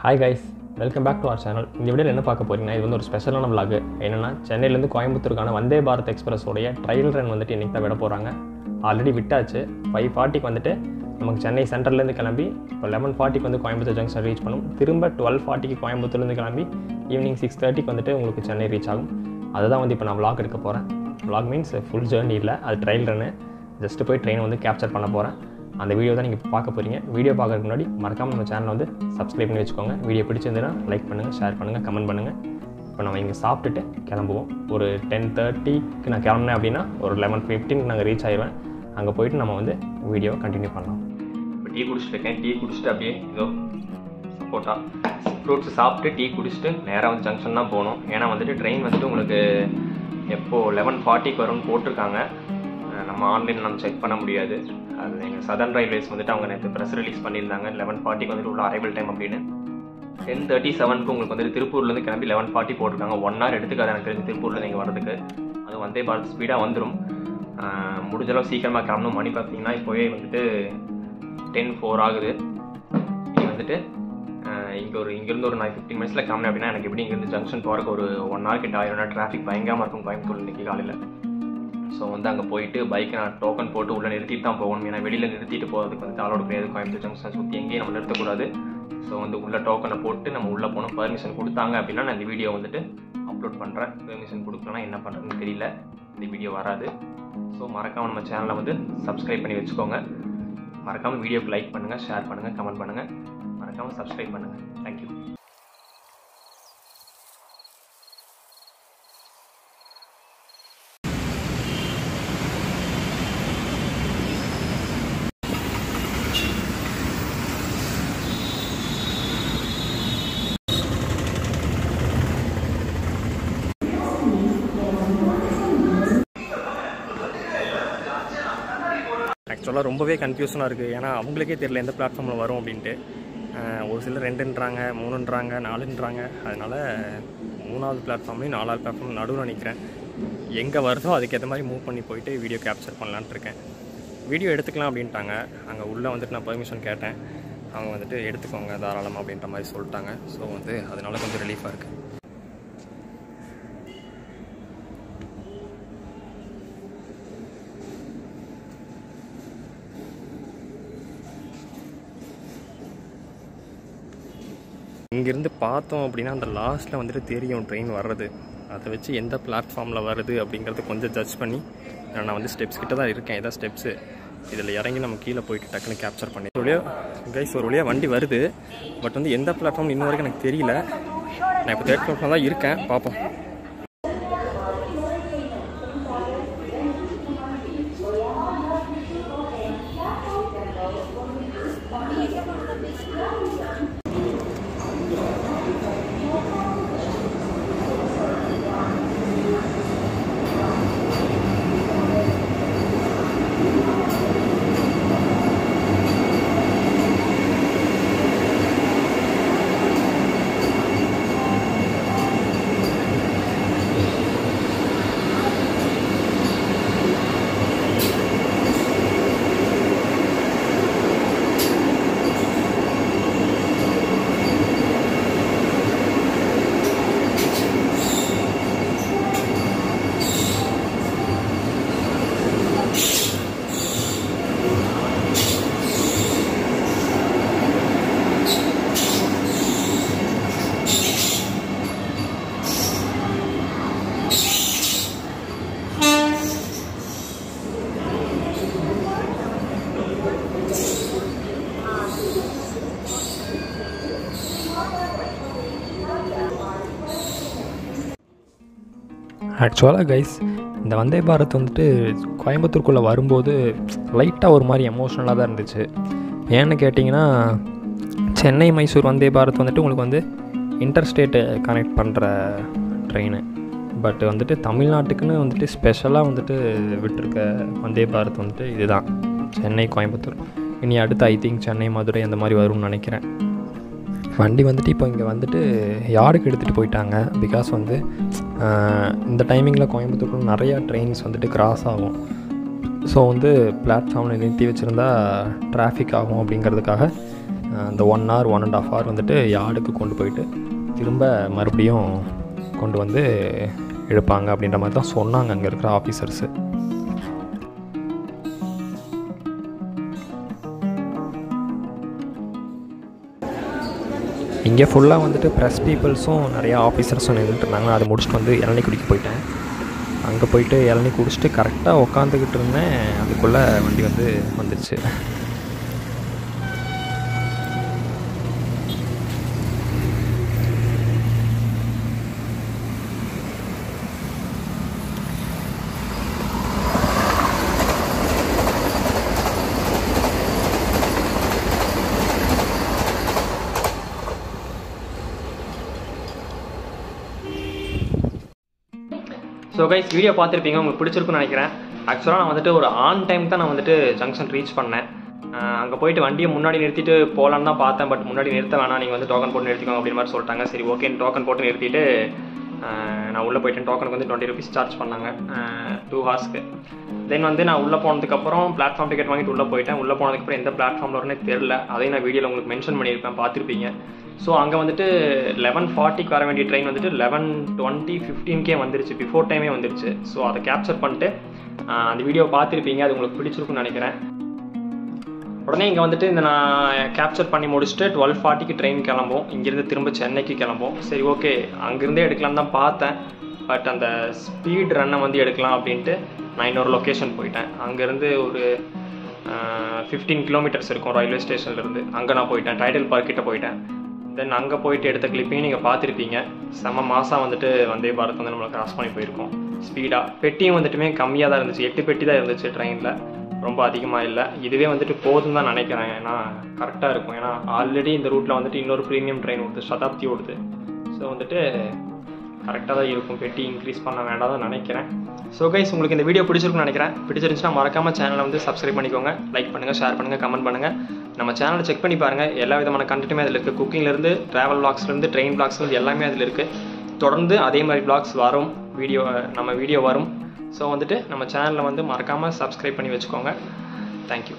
Hi guys, welcome back to our channel. இந்த வீடியோவில் என்ன பார்க்க போறீங்கன்னா இது வந்து ஒரு ஸ்பெஷலான vlog. என்னன்னா சென்னையிலேருந்து கோயம்புத்தூருக்கான வந்தே பாரத் எக்ஸ்பிரஸ் உடைய ட்ரையல் ரன் வந்துட்டு இன்னைக்கு தான் விட போகிறாங்க. ஆல்ரெடி விட்டாச்சு. 5:40க்கு வந்துட்டு நமக்கு சென்னை சென்ட்ரல்லேருந்து கிளம்பி இப்போ 11:40க்கு வந்து கோயம்புத்தூர் ஜங்ஷன் ரீச் பண்ணும். திரும்ப 12:40க்கு கோயம்புத்தூர்லேருந்து கிளம்பி ஈவினிங் 6:30க்கு வந்துட்டு உங்களுக்கு சென்னை ரீச் ஆகும். அதுதான் வந்து இப்போ நான் vlog எடுக்க போகிறேன். vlog மீன்ஸ் ஃபுல் ஜேர்னி இல்லை, அது ட்ரையல் ரன்னு. ஜஸ்ட்டு போய் ட்ரெயினை வந்து கேப்சர் பண்ண போகிறேன். அந்த வீடியோ தான் நீங்கள் பார்க்க போகிறீங்க. வீடியோ பார்க்கறதுக்கு முன்னாடி மறக்காமல் நம்ம சேனலை வந்து சப்ஸ்கிரைப் பண்ணி வச்சுக்கோங்க. வீடியோ பிடிச்சிருந்ததுன்னா லைக் பண்ணுங்கள், ஷேர் பண்ணுங்கள், கமெண்ட் பண்ணுங்கள். இப்போ நம்ம இங்கே சாப்பிட்டுட்டு கிளம்புவோம். ஒரு 10:30க்கு நான் கிளம்புனேன் அப்படின்னா ஒரு 11:15க்கு நாங்கள் ரீச் ஆயிடுவேன். அங்கே போயிட்டு நம்ம வந்து வீடியோவை கண்டினியூ பண்ணலாம். இப்போ டீ குடிச்சிட்ருக்கேன். டீ குடிச்சிட்டு அப்படியே இதோ சப்போட்டா ஃப்ரூட்ஸ் சாப்பிட்டு டீ குடிச்சிட்டு நேராக வந்து ஜங்ஷன் தான் போகணும். ஏன்னா வந்துட்டு ட்ரெயின் வந்துட்டு உங்களுக்கு எப்போது 11:40க்கு வரும்னு போட்டிருக்காங்க. நம்ம ஆன்லைனில் நம்ம செக் பண்ண முடியாது. அது எங்கள் சதர்ன் ரயில்வேஸ் வந்துட்டு அவங்க நேற்று ப்ரெஸ் ரிலீஸ் பண்ணியிருந்தாங்க 11:40க்கு வந்துட்டு உள்ள அரைவல் டைம் அப்படின்னு. 10:37க்கு உங்களுக்கு வந்துட்டு திருப்பூர்லேருந்து கிளம்பி 11:40 போட்டிருக்காங்க. 1 hour எடுத்துக்காது எனக்கு தெரிஞ்சு திருப்பூர்லேருந்து இங்கே வரதுக்கு. அது வந்தே பாரத் ஸ்பீடாக வந்துடும். முடிஞ்சளவு சீக்கிரமாக கிளம்பணும். மணி பார்த்தீங்கன்னா இப்போவே வந்துட்டு 10:04 ஆகுது. இது வந்துட்டு இங்கேருந்து ஒரு 15 மினிட்ஸில் கிளம்புனேன் அப்படின்னா எனக்கு எப்படி இங்கேருந்து ஜங்ஷன் போகிறக்கு ஒரு 1 hour கிட்ட ஆயிரம். டிராஃபிக் பயங்கரமாக இருக்கும் கோயம்புத்தூர் இன்றைக்கி காலையில். ஸோ வந்து அங்கே போயிட்டு பைக்கை நான் டோக்கன் போட்டு உள்ளே நிறுத்திட்டு தான் போகணும். ஏன்னா வெளியில் நிறுத்திட்டு போகிறதுக்கு வந்து ஆளோட கிடையாது. கோயம்புத்தூர் ஜங்ஷன் சுற்றி எங்கேயும் நம்ம நிறுத்தக்கூடாது. ஸோ வந்து உள்ளே டோக்கனை போட்டு நம்ம உள்ளே போகணும். பர்மிஷன் கொடுத்தாங்க அப்படின்னா நான் இந்த வீடியோ வந்துட்டு அப்லோட் பண்ணுறேன். பெர்மிஷன் கொடுக்கலன்னா என்ன பண்ணுறதுன்னு தெரியல, இந்த வீடியோ வராது. ஸோ மறக்காமல் நம்ம சேனலை வந்து சப்ஸ்கிரைப் பண்ணி வச்சுக்கோங்க. மறக்காமல் வீடியோக்கு லைக் பண்ணுங்கள், ஷேர் பண்ணுங்கள், கமெண்ட் பண்ணுங்கள். மறக்காமல் சப்ஸ்கிரைப் பண்ணுங்கள். தேங்க்யூ. ஆக்சுவலாக ரொம்பவே கன்ஃபியூஷனாக இருக்குது. ஏன்னா அவங்களுக்கே தெரியல எந்த பிளாட்ஃபார்மில் வரும் அப்படின்ட்டு. ஒரு சிலர் 2ன்றாங்க, 3ன்றாங்க, 4ன்றாங்க. அதனால் 3வது பிளாட்ஃபார்ம்லேயும் 4வது பிளாட்ஃபார்ம் நடுவில் நிற்கிறேன். எங்கே வருதோ அதுக்கேற்ற மாதிரி மூவ் பண்ணி போயிட்டு வீடியோ கேப்சர் பண்ணலான்ட்டு இருக்கேன். வீடியோ எடுத்துக்கலாம் அப்படின்ட்டாங்க. அங்கே உள்ளே வந்துட்டு நான் பெர்மிஷன் கேட்டேன். அவங்க வந்துட்டு எடுத்துக்கோங்க தாராளமாக அப்படின்ற மாதிரி சொல்லிட்டாங்க. ஸோ வந்து அதனால கொஞ்சம் ரிலீஃபாக இருக்குது. இங்கேருந்து பார்த்தோம் அப்படின்னா அந்த லாஸ்ட்டில் வந்துட்டு தெரியும் ட்ரெயின் வர்றது. அதை வச்சு எந்த பிளாட்ஃபார்மில் வருது அப்படிங்கிறது கொஞ்சம் ஜட்ஜ் பண்ணி நான் வந்து ஸ்டெப்ஸ் கிட்ட தான் இருக்கேன். இதான் ஸ்டெப்ஸு. இதில் இறங்கி நம்ம கீழே போயிட்டு டக்குன்னு கேப்சர் பண்ணி ஒரு வழியாக வண்டி வருது. பட் வந்து எந்த பிளாட்ஃபார்ம் இன்னும் வரைக்கும் எனக்கு தெரியல. நான் இப்போ 3rd பிளாட்ஃபார்ம் தான் இருக்கேன். பார்ப்போம். ஆக்சுவலாக கைஸ், இந்த வந்தே பாரத் வந்துட்டு கோயம்புத்தூருக்குள்ளே வரும்போது லைட்டாக ஒரு மாதிரி எமோஷ்னலாக தான் இருந்துச்சு. ஏன்னு கேட்டிங்கன்னா சென்னை மைசூர் வந்தே பாரத் வந்துட்டு உங்களுக்கு வந்து இன்டர்ஸ்டேட்டு கனெக்ட் பண்ணுற ட்ரெயின். பட் வந்துட்டு தமிழ்நாட்டுக்குன்னு வந்துட்டு ஸ்பெஷலாக வந்துட்டு விட்டுருக்க வந்தே பாரத் வந்துட்டு இதுதான், சென்னை கோயம்புத்தூர். இனி அடுத்து ஐ திங்க் சென்னை மதுரை அந்த மாதிரி வரும்னு நினைக்கிறேன். வண்டி வந்துட்டு இப்போ இங்கே வந்துட்டு யாருக்கு எடுத்துகிட்டு போயிட்டாங்க. பிகாஸ் வந்து இந்த டைமிங்கில் கோயம்புத்தூருக்கு நிறையா ட்ரெயின்ஸ் வந்துட்டு கிராஸ் ஆகும். ஸோ வந்து பிளாட்ஃபார்மில் நிறுத்தி வச்சுருந்தா டிராஃபிக் ஆகும் அப்படிங்கிறதுக்காக அந்த 1 hour 1.5 hour வந்துட்டு யார்டுக்கு கொண்டு போயிட்டு திரும்ப மறுபடியும் கொண்டு வந்து எடுப்பாங்க அப்படின்ற மாதிரி தான் சொன்னாங்க அங்கே இருக்கிற ஆஃபீஸர்ஸு. இங்கே ஃபுல்லாக வந்துட்டு ப்ரெஸ் பீப்புள்ஸும் நிறையா ஆஃபீஸர்ஸும் நின்றுட்டு இருந்தாங்க. அதை முடிச்சுட்டு வந்து இளநீ குடிக்க போயிட்டேன். அங்கே போயிட்டு இளநீ குடிச்சிட்டு கரெக்டாக உட்காந்துக்கிட்டு இருந்தேன், அதுக்குள்ளே வண்டி வந்துடுச்சு. ஸோ கைஸ், வீடியோ பார்த்துருப்பீங்க, உங்களுக்கு பிடிச்சிருக்குன்னு நினைக்கிறேன். ஆக்சுவலாக நான் வந்துட்டு ஒரு ஆன் டைம் தான் நான் வந்துட்டு ஜங்ஷன் ரீச் பண்ணேன். அங்கே போயிட்டு வண்டியை முன்னாடி நிறுத்திட்டு போகலான்னு தான் பார்த்தேன். பட் முன்னாடி நிறுத்த வேணாம், நீங்கள் வந்து டோக்கன் போட்டு நிறுத்திக்கோங்க அப்படின்னு மாதிரி சொல்லிட்டாங்க. சரி ஓகேன்னு டோக்கன் போட்டு நிறுத்திட்டு நான் உள்ளே போயிட்டேன். டோக்கனுக்கு வந்து 20 rupees சார்ஜ் பண்ணாங்க 2 hours. தென் வந்து நான் உள்ளே போனதுக்கப்புறம் பிளாட்ஃபார்ம் டிக்கெட் வாங்கிட்டு உள்ளே போயிட்டேன். உள்ளே போனதுக்கப்புறம் எந்த பிளாட்ஃபார்மில் வரனே தெரில. அதையும் நான் வீடியோவில் உங்களுக்கு மென்ஷன் பண்ணியிருப்பேன், பார்த்துருப்பீங்க. ஸோ அங்கே வந்துட்டு 11:40 வர வேண்டிய ட்ரெயின் வந்துட்டு 11:20 15 வந்துருச்சு, பிஃபோர் டைமே வந்துருச்சு. ஸோ அதை கேப்சர் பண்ணிட்டு அந்த வீடியோவை பார்த்துருப்பீங்க, அது உங்களுக்கு பிடிச்சிருக்குன்னு நினைக்கிறேன். உடனே இங்கே வந்துட்டு இந்த நான் கேப்சர் பண்ணி முடிச்சுட்டு 12:40 ட்ரெயின் கிளம்பும். இங்கேருந்து திரும்ப சென்னைக்கு கிளம்பும். சரி ஓகே, அங்கேருந்தே எடுக்கலான்னு தான் பார்த்தேன். பட் அந்த ஸ்பீட் ரன்னை வந்து எடுக்கலாம் அப்படின்ட்டு நான் இன்னொரு லொக்கேஷன் போயிட்டேன். அங்கேருந்து ஒரு 15 kilometers இருக்கும் ரயில்வே ஸ்டேஷன்லேருந்து. அங்கே நான் போயிட்டேன், டைட்டில் பார்க் கிட்ட போயிட்டேன். தென் அங்கே போயிட்டு எடுத்த கிளிப்பையும் நீங்கள் பார்த்துருப்பீங்க. செம்ம மாதம் வந்துட்டு வந்தே பாரத் வந்து நம்மளை கிராஸ் பண்ணி போயிருக்கோம் ஸ்பீடாக. பெட்டியும் வந்துட்டுமே கம்மியாக தான் இருந்துச்சு, 8 பெட்டி தான் இருந்துச்சு ட்ரெயினில், ரொம்ப அதிகமாக இல்லை. இதுவே வந்துட்டு போதும் தான் நினைக்கிறேன், ஏன்னா கரெக்டாக இருக்கும். ஏன்னா ஆல்ரெடி இந்த ரூட்டில் வந்துட்டு இன்னொரு ப்ரீமியம் ட்ரெயின் ஓடுது, சதாப்தி ஓடுது. ஸோ வந்துட்டு கரெக்டாக தான் இருக்கும், பெட்டி இன்க்ரீஸ் பண்ண வேண்டாம் தான் நினைக்கிறேன். ஸோ கைஸ், உங்களுக்கு இந்த வீடியோ பிடிச்சிருக்குன்னு நினைக்கிறேன். பிடிச்சிருந்துச்சுன்னா மறக்காமல் சேனலை வந்து சப்ஸ்கிரைப் பண்ணிக்கோங்க, லைக் பண்ணுங்கள், ஷேர் பண்ணுங்கள், கமெண்ட் பண்ணுங்கள். நம்ம சேனலை செக் பண்ணி பாருங்கள், எல்லா விதமான கண்டென்ட்டுமே அதில் இருக்குது. குக்கிங்லேருந்து, ட்ராவல் vlogsலேருந்து, ட்ரெயின் vlogsலேருந்து எல்லாமே அதில் இருக்குது. தொடர்ந்து அதே மாதிரி vlogs வரும், நம்ம வீடியோ வரும். ஸோ வந்துட்டு நம்ம சேனலை வந்து மறக்காமல் சப்ஸ்கிரைப் பண்ணி வச்சுக்கோங்க. தேங்க்யூ.